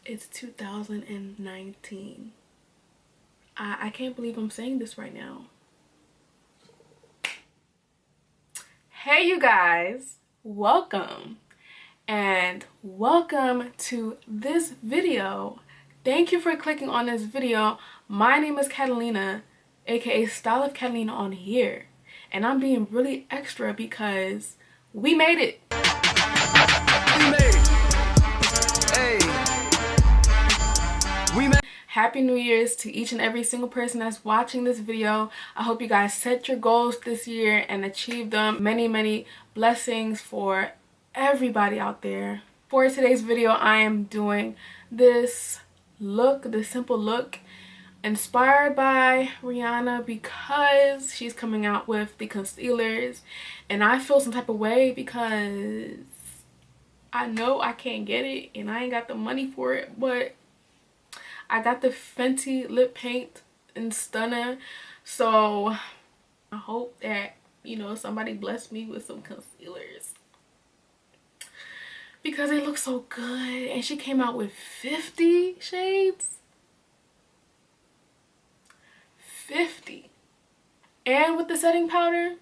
It's 2019. I can't believe I'm saying this right now. Hey you guys, welcome to this video. Thank you for clicking on this video. My name is Catalina, aka Style of Catalina on here, and I'm being really extra because we made it. We made it. Hey. We made it. Happy New Year's to each and every single person that's watching this video. I hope you guys set your goals this year and achieve them. Many blessings for everybody out there. For today's video, I am doing this simple look inspired by Rihanna because she's coming out with the concealers, and I feel some type of way because I know I can't get it and I ain't got the money for it, but I got the Fenty lip paint in STUNNA, so I hope that, you know, somebody bless me with some concealers because they look so good. And she came out with 50 shades. 50. And with the setting powder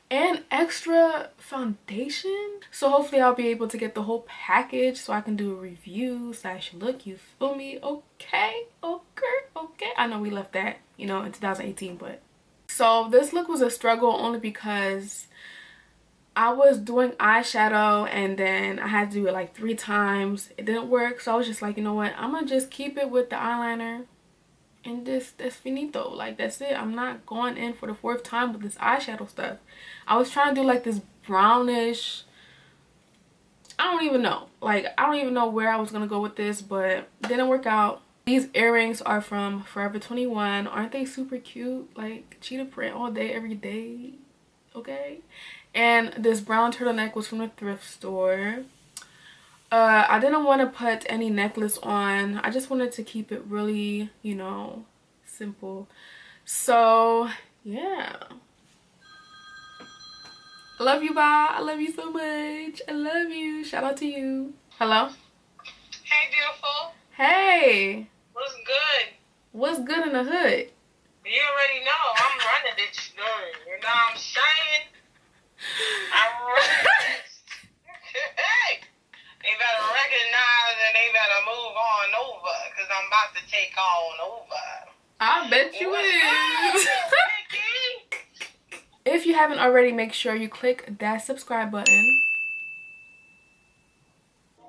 and extra foundation. So hopefully I'll be able to get the whole package so I can do a review / look, you feel me? Okay. I know we left that, you know, in 2018, but so this look was a struggle only because I was doing eyeshadow and then I had to do it like 3 times. It didn't work, so I was just like, you know what, I'm gonna just keep it with the eyeliner and that's finito. Like, that's it. I'm not going in for the 4th time with this eyeshadow stuff. I was trying to do like this brownish, I don't even know where I was gonna go with this, but it didn't work out. These earrings are from Forever 21. Aren't they super cute? Like cheetah print all day every day. Okay. And this brown turtleneck was from the thrift store. I didn't want to put any necklace on. I just wanted to keep it really, you know, simple. So yeah, I love you, bye. I love you so much. I love you. Shout out to you. Hello. Hey, beautiful. Hey. What's good? What's good in the hood? You already know. I'm running this joint. You know what I'm saying? I'm running this. Hey. They better recognize and they better move on over, because I'm about to take on over. I bet you is. If you haven't already, make sure you click that subscribe button.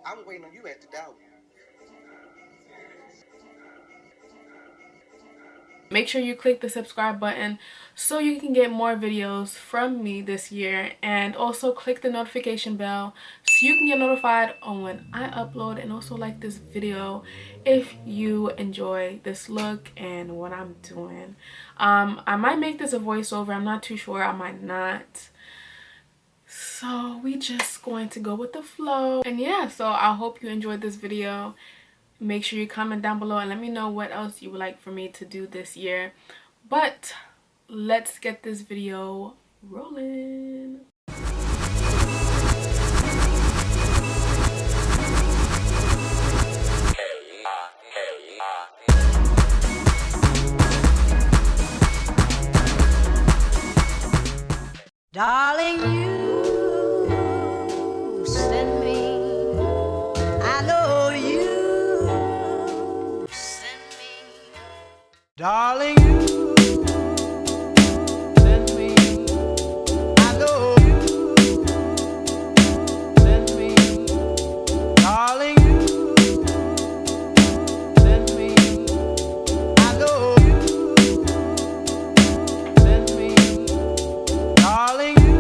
I'm waiting on you at the door. Make sure you click the subscribe button so you can get more videos from me this year, and also click the notification bell so you can get notified on when I upload, and also like this video if you enjoy this look and what I'm doing. I might make this a voiceover. I'm not too sure. I might not. So we just going to go with the flow. And yeah, so I hope you enjoyed this video. Make sure you comment down below and let me know what else you would like for me to do this year. But let's get this video rolling. Darling, you send me, I know you send me. Darling, you send me, I know you send me. Darling, you send me, I know you send me. Darling, you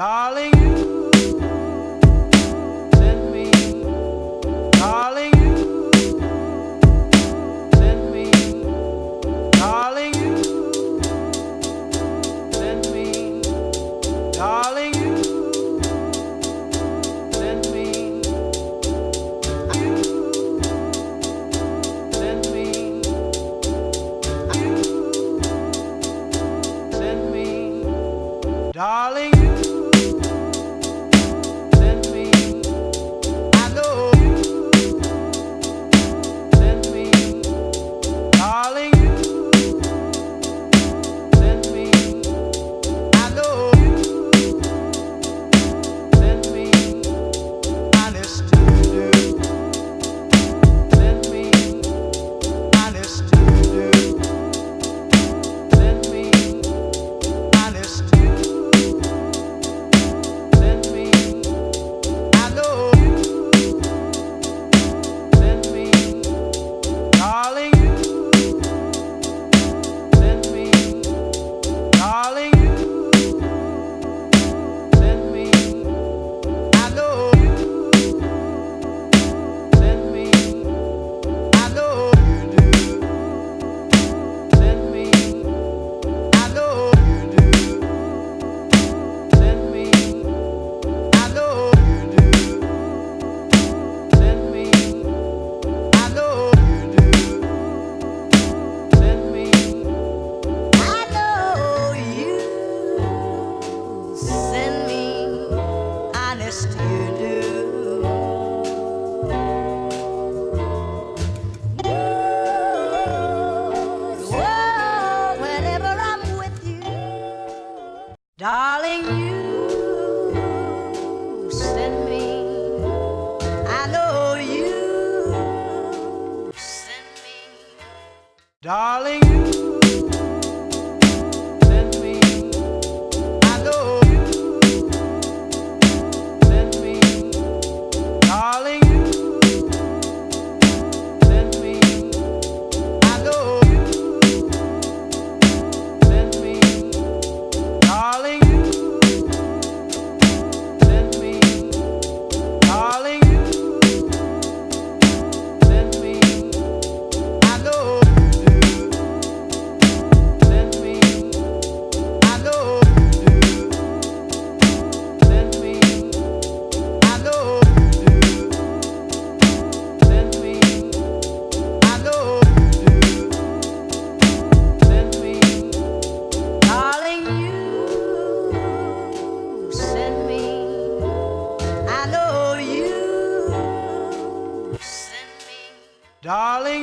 Darling, you send me. Darling, you send me. Darling, you send me. Darling, you send me. You send me. You send me. Darling, you send me. I know you send me. Darling, you send me. I know you send me. Honest to do. Send me. Honest to do. Send me. Honest to send me. I know you send me. Darling, you send me. Darling, you send me. I know you send me. I know you do. Send me. I know you do. Send me. I know you do. Send me. I know you do. Send me. I know you send me, honest you do. Whoa, whenever I'm with you, darling, you send me. I know you send me. Darling, you send me. I know you send me. Darling, you send me. I know you send me. Darling, you send me. Darling, you send me. I know you do. Send me. I know you do. Send me. I know you do. Send me. I know you do. Send me. Darling, you send me. I know you send me. Darling,